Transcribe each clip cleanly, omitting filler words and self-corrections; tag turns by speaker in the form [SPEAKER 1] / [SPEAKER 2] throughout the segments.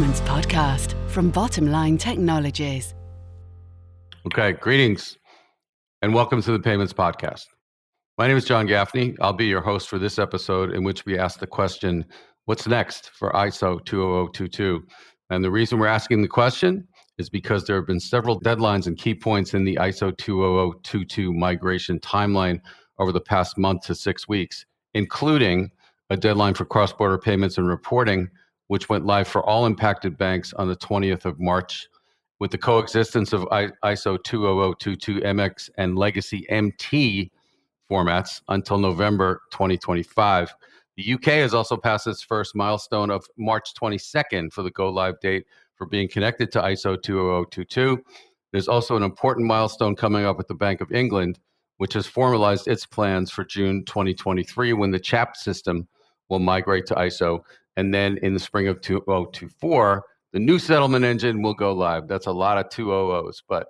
[SPEAKER 1] Payments Podcast from Bottomline Technologies.
[SPEAKER 2] Okay, greetings and welcome to the Payments Podcast. My name is John Gaffney. I'll be your host for this episode in which we ask the question, what's next for ISO 20022? And the reason we're asking the question is because there have been several deadlines and key points in the ISO 20022 migration timeline over the past month to 6 weeks, including a deadline for cross-border payments and reporting, which went live for all impacted banks on the 20th of March. With the coexistence of ISO 20022 MX and legacy MT formats until November 2025. The UK has also passed its first milestone of March 22nd for the go-live date for being connected to ISO 20022. There's also an important milestone coming up with the Bank of England, which has formalized its plans for June 2023 when the CHAP system will migrate to ISO. And then in the spring of 2024, the new settlement engine will go live. That's a lot of 200s, but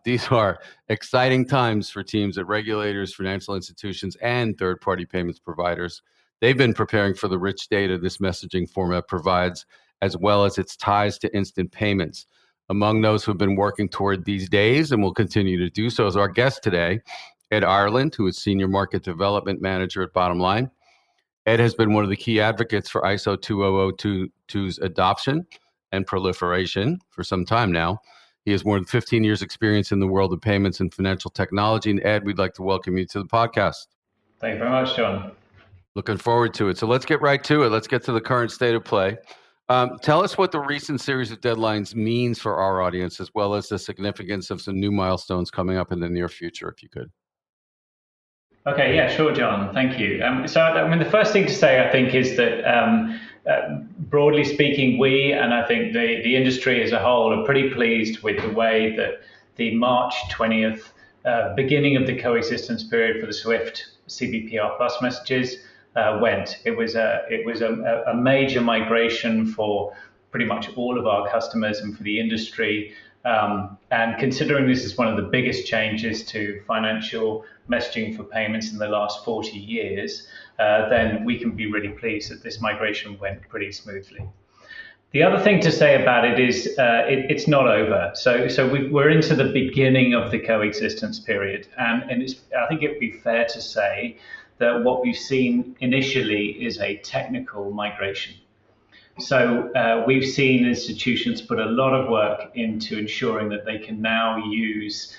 [SPEAKER 2] these are exciting times for teams at regulators, financial institutions, and third-party payments providers. They've been preparing for the rich data this messaging format provides, as well as its ties to instant payments. Among those who've been working toward these days and will continue to do so is our guest today, Ed Ireland, who is Senior Market Development Manager at Bottomline. Ed has been one of the key advocates for ISO 20022's adoption and proliferation for some time now. He has more than 15 years experience in the world of payments and financial technology. And Ed, we'd like to welcome you to the podcast.
[SPEAKER 3] Thank you very much, John.
[SPEAKER 2] Looking forward to it. So let's get right to it. Let's get to the current state of play. Tell us what the recent series of deadlines means for our audience, as well as the significance of some new milestones coming up in the near future, if you could.
[SPEAKER 3] Okay, yeah, sure, John. Thank you. The first thing to say, I think, is that broadly speaking, we, and I think the industry as a whole, are pretty pleased with the way that the March 20th beginning of the coexistence period for the SWIFT CBPR Plus messages went. It was a major migration for pretty much all of our customers and for the industry. And considering this is one of the biggest changes to financial messaging for payments in the last 40 years, then we can be really pleased that this migration went pretty smoothly. The other thing to say about it is it's not over. So we're into the beginning of the coexistence period. And I think it would be fair to say that what we've seen initially is a technical migration. So we've seen institutions put a lot of work into ensuring that they can now use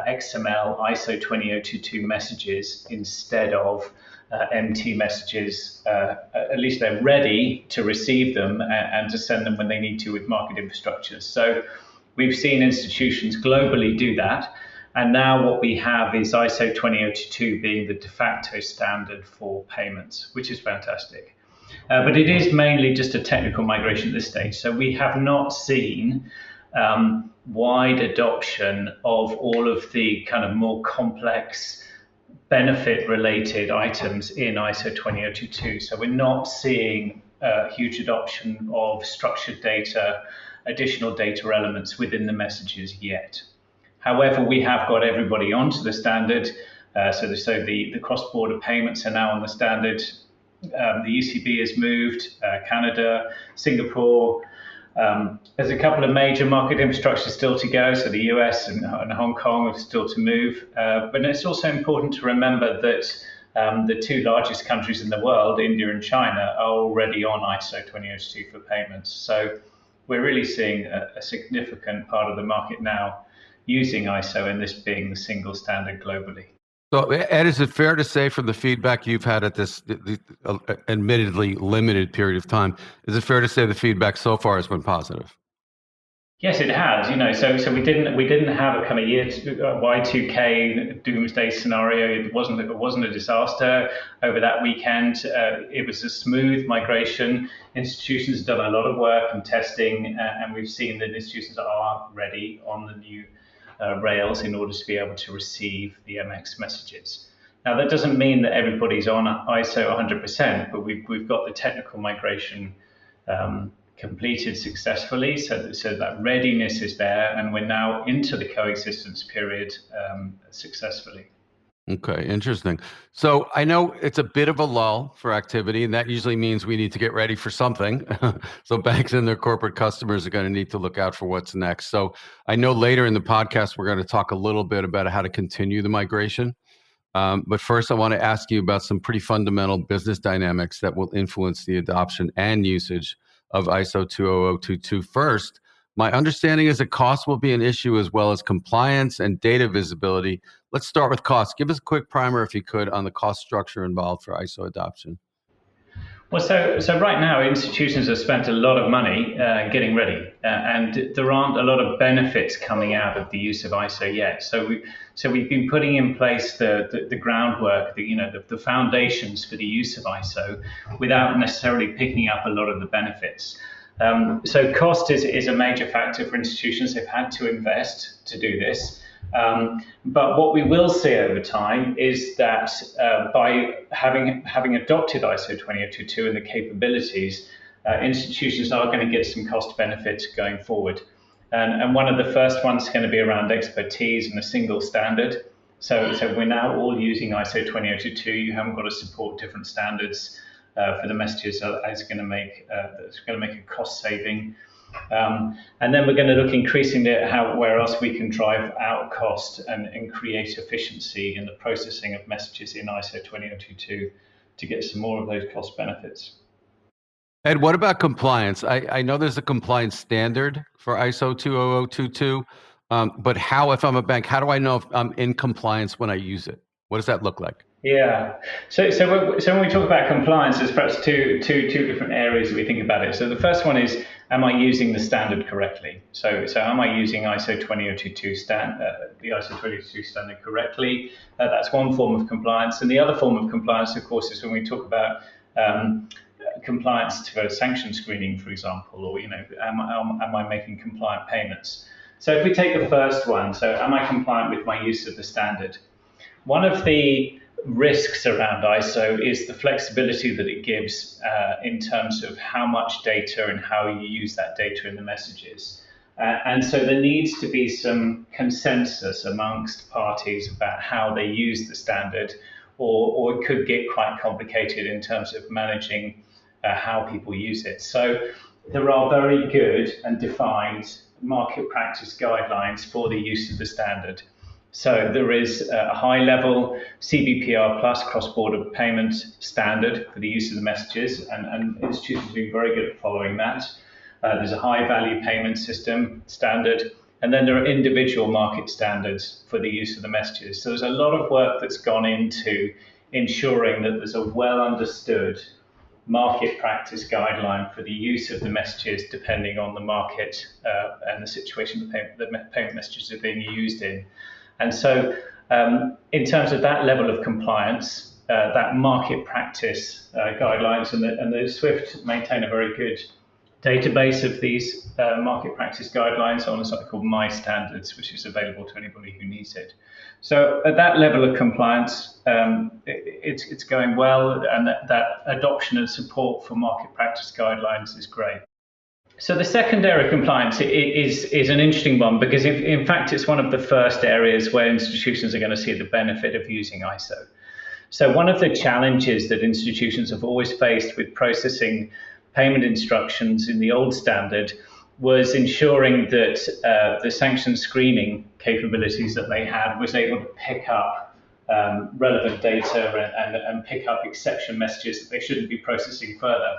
[SPEAKER 3] XML ISO 20022 messages instead of MT messages. At least they're ready to receive them and to send them when they need to with market infrastructures. So we've seen institutions globally do that. And now what we have is ISO 20022 being the de facto standard for payments, which is fantastic. But it is mainly just a technical migration at this stage. So we have not seen wide adoption of all of the kind of more complex benefit-related items in ISO 20022. So we're not seeing huge adoption of structured data, additional data elements within the messages yet. However, we have got everybody onto the standard. So the cross-border payments are now on the standard. The ECB has moved, Canada, Singapore. There's a couple of major market infrastructures still to go. So the US and Hong Kong are still to move. But it's also important to remember that the two largest countries in the world, India and China, are already on ISO 20022 for payments. So we're really seeing a significant part of the market now using ISO, and this being the single standard globally.
[SPEAKER 2] So, Ed, is it fair to say from the feedback you've had at this admittedly limited period of time, is it fair to say the feedback so far has been positive?
[SPEAKER 3] Yes, it has. So we didn't have a kind of Y2K doomsday scenario. It wasn't a disaster over that weekend. It was a smooth migration. Institutions have done a lot of work and testing, and we've seen that institutions are ready on the new rails in order to be able to receive the MX messages. Now, that doesn't mean that everybody's on ISO 100%, but we've got the technical migration completed successfully, so that readiness is there, and we're now into the coexistence period successfully.
[SPEAKER 2] Okay, interesting. So I know it's a bit of a lull for activity, and that usually means we need to get ready for something. So banks and their corporate customers are going to need to look out for what's next. So I know later in the podcast, we're going to talk a little bit about how to continue the migration. But first, I want to ask you about some pretty fundamental business dynamics that will influence the adoption and usage of ISO 20022. First, my understanding is that cost will be an issue as well as compliance and data visibility. Let's start with cost. Give us a quick primer, if you could, on the cost structure involved for ISO adoption.
[SPEAKER 3] Well, so right now institutions have spent a lot of money getting ready, and there aren't a lot of benefits coming out of the use of ISO yet. So we've been putting in place the groundwork, the foundations for the use of ISO, without necessarily picking up a lot of the benefits. So cost is a major factor for institutions. They've had to invest to do this. But what we will see over time is that by having adopted ISO 20022 and the capabilities, institutions are going to get some cost benefits going forward. And one of the first ones is going to be around expertise and a single standard. So we're now all using ISO 20022. You haven't got to support different standards for the messages. That's going to make a cost saving. And then we're going to look increasingly at where else we can drive out cost and create efficiency in the processing of messages in ISO 20022 to get some more of those cost benefits.
[SPEAKER 2] Ed, what about compliance? I know there's a compliance standard for ISO 20022, but if I'm a bank, how do I know if I'm in compliance when I use it? What does that look like?
[SPEAKER 3] Yeah. So when we talk about compliance, there's perhaps two different areas that we think about it. So the first one is, am I using the standard correctly? So am I using ISO 20022 the ISO 20022 standard correctly? That's one form of compliance. And the other form of compliance, of course, is when we talk about compliance to sanction screening, for example, or am I making compliant payments? So if we take the first one, so am I compliant with my use of the standard? One of the risks around ISO is the flexibility that it gives in terms of how much data and how you use that data in the messages. And so there needs to be some consensus amongst parties about how they use the standard, or it could get quite complicated in terms of managing how people use it. So there are very good and defined market practice guidelines for the use of the standard. So there is a high-level CBPR plus cross-border payment standard for the use of the messages, and institutions have been very good at following that. There's a high-value payment system standard, and then there are individual market standards for the use of the messages. So there's a lot of work that's gone into ensuring that there's a well-understood market practice guideline for the use of the messages depending on the market and the situation the payment messages are being used in. And so in terms of that level of compliance, that market practice guidelines and the SWIFT maintain a very good database of these market practice guidelines on something called My Standards, which is available to anybody who needs it. So at that level of compliance, it's going well, and that adoption and support for market practice guidelines is great. So the second area of compliance is an interesting one, because in fact it's one of the first areas where institutions are going to see the benefit of using ISO. So one of the challenges that institutions have always faced with processing payment instructions in the old standard was ensuring that the sanction screening capabilities that they had was able to pick up relevant data and pick up exception messages that they shouldn't be processing further.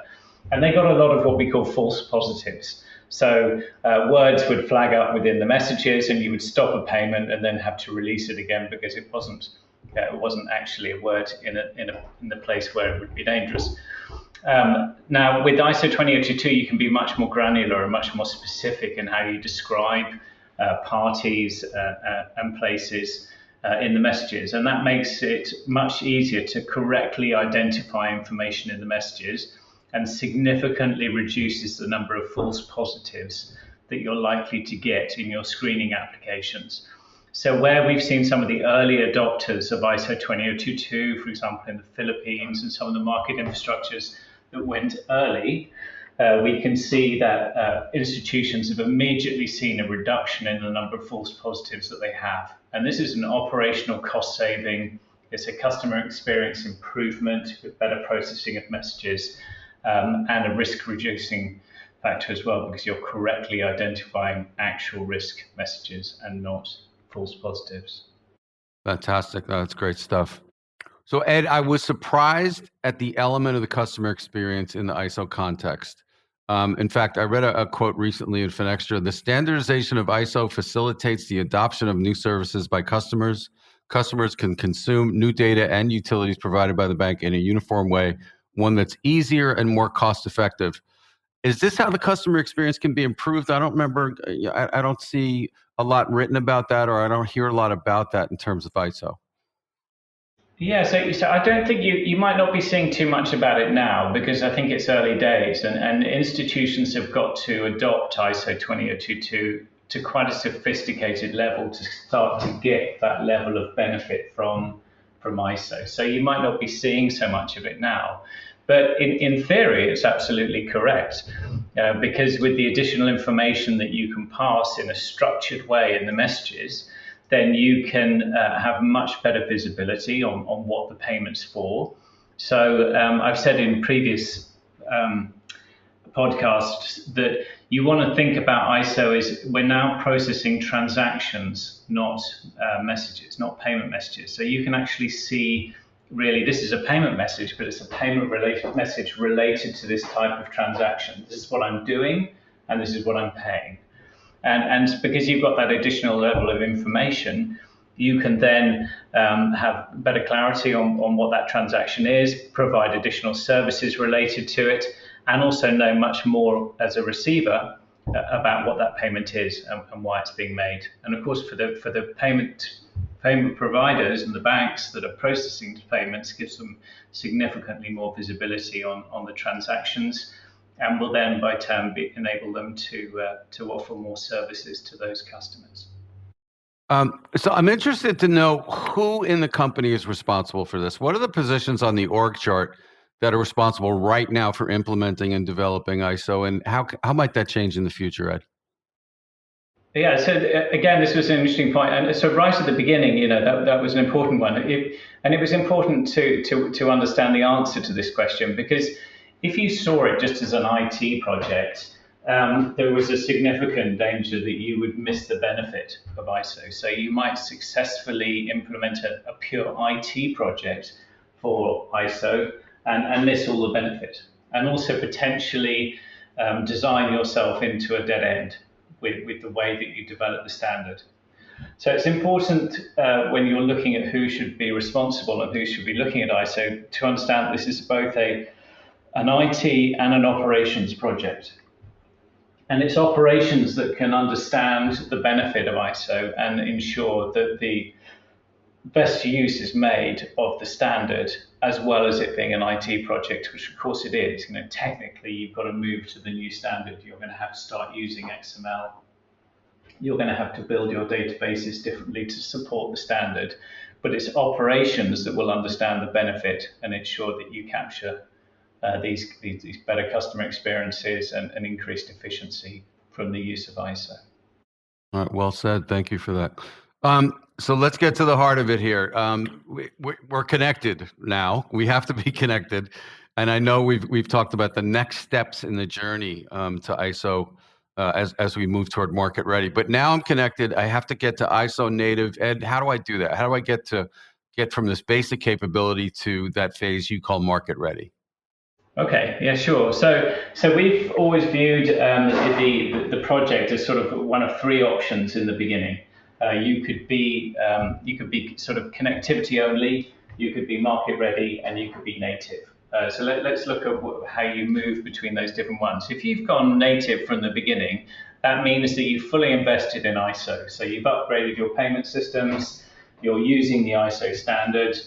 [SPEAKER 3] And they got a lot of what we call false positives. So words would flag up within the messages, and you would stop a payment and then have to release it again because it wasn't actually a word in the place where it would be dangerous. Now, with ISO 20022, you can be much more granular and much more specific in how you describe parties and places in the messages. And that makes it much easier to correctly identify information in the messages and significantly reduces the number of false positives that you're likely to get in your screening applications. So where we've seen some of the early adopters of ISO 20022, for example, in the Philippines, and some of the market infrastructures that went early, we can see that institutions have immediately seen a reduction in the number of false positives that they have. And this is an operational cost saving It's a customer experience improvement with better processing of messages and a risk reducing factor as well, because you're correctly identifying actual risk messages and not false positives.
[SPEAKER 2] Fantastic. That's great stuff. So, Ed, I was surprised at the element of the customer experience in the ISO context. In fact, I read a quote recently in Finextra: the standardization of ISO facilitates the adoption of new services by customers. Customers can consume new data and utilities provided by the bank in a uniform way, one that's easier and more cost effective. Is this how the customer experience can be improved? I don't remember, I don't see a lot written about that, or I don't hear a lot about that in terms of ISO.
[SPEAKER 3] Yeah, so I don't think you might not be seeing too much about it now, because I think it's early days, and institutions have got to adopt ISO20022 to quite a sophisticated level to start to get that level of benefit from ISO. So you might not be seeing so much of it now. But in theory, it's absolutely correct, because with the additional information that you can pass in a structured way in the messages, then you can have much better visibility on what the payment's for. So I've said in previous podcasts that you want to think about ISO as we're now processing transactions, not messages, not payment messages. So you can actually see, really, this is a payment message, but it's a payment related message related to this type of transaction. This is what I'm doing, and this is what I'm paying. And because you've got that additional level of information, you can then have better clarity on what that transaction is, provide additional services related to it, and also know much more as a receiver about what that payment is and why it's being made. And of course, for the payment providers and the banks that are processing the payments, gives them significantly more visibility on the transactions, and will then by turn enable them to offer more services to those customers.
[SPEAKER 2] So I'm interested to know who in the company is responsible for this. What are the positions on the org chart that are responsible right now for implementing and developing ISO, and how might that change in the future, Ed?
[SPEAKER 3] Yeah, so again, this was an interesting point, and so right at the beginning, that was an important one, and it was important to understand the answer to this question, because if you saw it just as an IT project, there was a significant danger that you would miss the benefit of ISO. So you might successfully implement a pure IT project for ISO and miss all the benefit, and also potentially design yourself into a dead end with the way that you develop the standard. So it's important when you're looking at who should be responsible and who should be looking at ISO to understand this is both an IT and an operations project. And it's operations that can understand the benefit of ISO and ensure that the best use is made of the standard, as well as it being an IT project, which of course it is. Technically, you've got to move to the new standard. You're going to have to start using XML. You're going to have to build your databases differently to support the standard. But it's operations that will understand the benefit and ensure that you capture these better customer experiences and increased efficiency from the use of ISO.
[SPEAKER 2] All right, well said. Thank you for that. So let's get to the heart of it here. We're connected now. We have to be connected, and I know we've talked about the next steps in the journey to ISO as we move toward market ready. But now I'm connected. I have to get to ISO native. Ed, how do I do that? How do I get from this basic capability to that phase you call market ready?
[SPEAKER 3] Okay, yeah, sure. So we've always viewed the project as sort of one of three options in the beginning. You could be sort of connectivity only, you could be market ready, and you could be native. So let's look at how you move between those different ones. If you've gone native from the beginning, that means that you've fully invested in ISO. So you've upgraded your payment systems, you're using the ISO standard,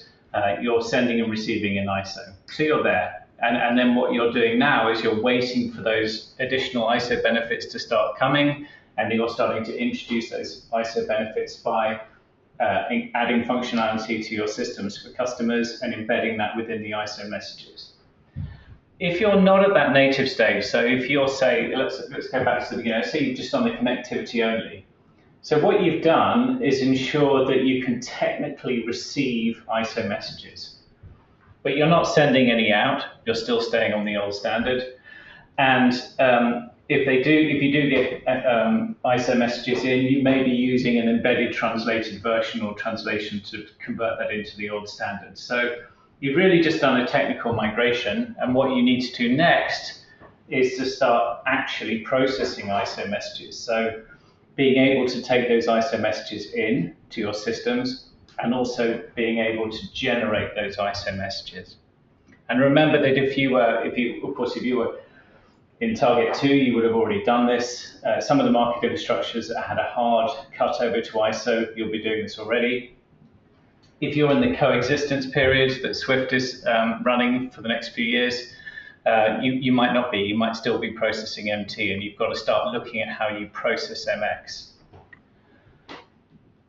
[SPEAKER 3] you're sending and receiving in ISO. So you're there. And then what you're doing now is you're waiting for those additional ISO benefits to start coming, and you're starting to introduce those ISO benefits by adding functionality to your systems for customers and embedding that within the ISO messages. If you're not at that native stage, so if you're, say, let's go back to the beginning, say you're just on the connectivity only. So what you've done is ensure that you can technically receive ISO messages, but you're not sending any out. You're still staying on the old standard. And if you do get ISO messages in, you may be using an embedded translated version or translation to convert that into the old standard. So you've really just done a technical migration, and what you need to do next is to start actually processing ISO messages. So being able to take those ISO messages in to your systems, and also being able to generate those ISO messages. And remember that if you were in Target 2, you would have already done this. Some of the market infrastructures that had a hard cut over to ISO, you'll be doing this already. If you're in the coexistence period that Swift is running for the next few years, you might not be. You might still be processing MT, and you've got to start looking at how you process MX.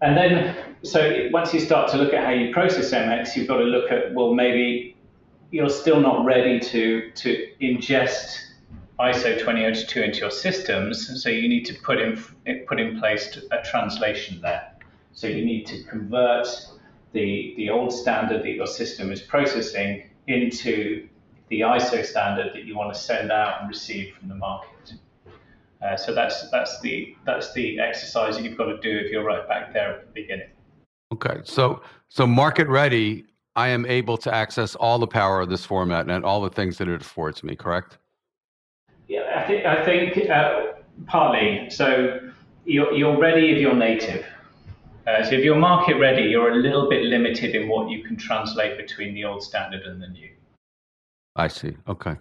[SPEAKER 3] And then, so once you start to look at how you process MX, you've got to look at, well, maybe you're still not ready to ingest ISO20022 into your systems, so you need to put in place a translation there. So you need to convert the old standard that your system is processing into the ISO standard that you want to send out and receive from the market. So that's the exercise that you've got to do if you're right back there at the beginning.
[SPEAKER 2] Okay, so market ready, I am able to access all the power of this format and all the things that it affords me, correct?
[SPEAKER 3] Yeah, I think partly. So you're ready if you're native. So if you're market ready, you're a little bit limited in what you can translate between the old standard and the new.
[SPEAKER 2] I see. Okay.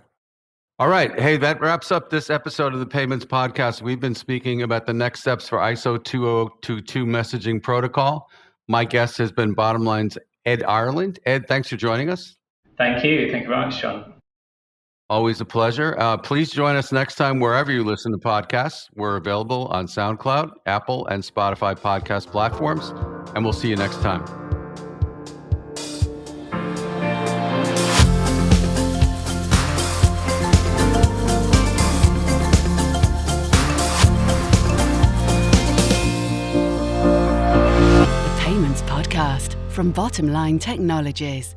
[SPEAKER 2] All right. Hey, that wraps up this episode of the Payments Podcast. We've been speaking about the next steps for ISO20022 messaging protocol. My guest has been Bottomline's Ed Ireland. Ed, thanks for joining us.
[SPEAKER 3] Thank you. Thank you very much, John.
[SPEAKER 2] Always a pleasure. Please join us next time wherever you listen to podcasts. We're available on SoundCloud, Apple, and Spotify podcast platforms, and we'll see you next time.
[SPEAKER 1] Payments Podcast from Bottomline Technologies.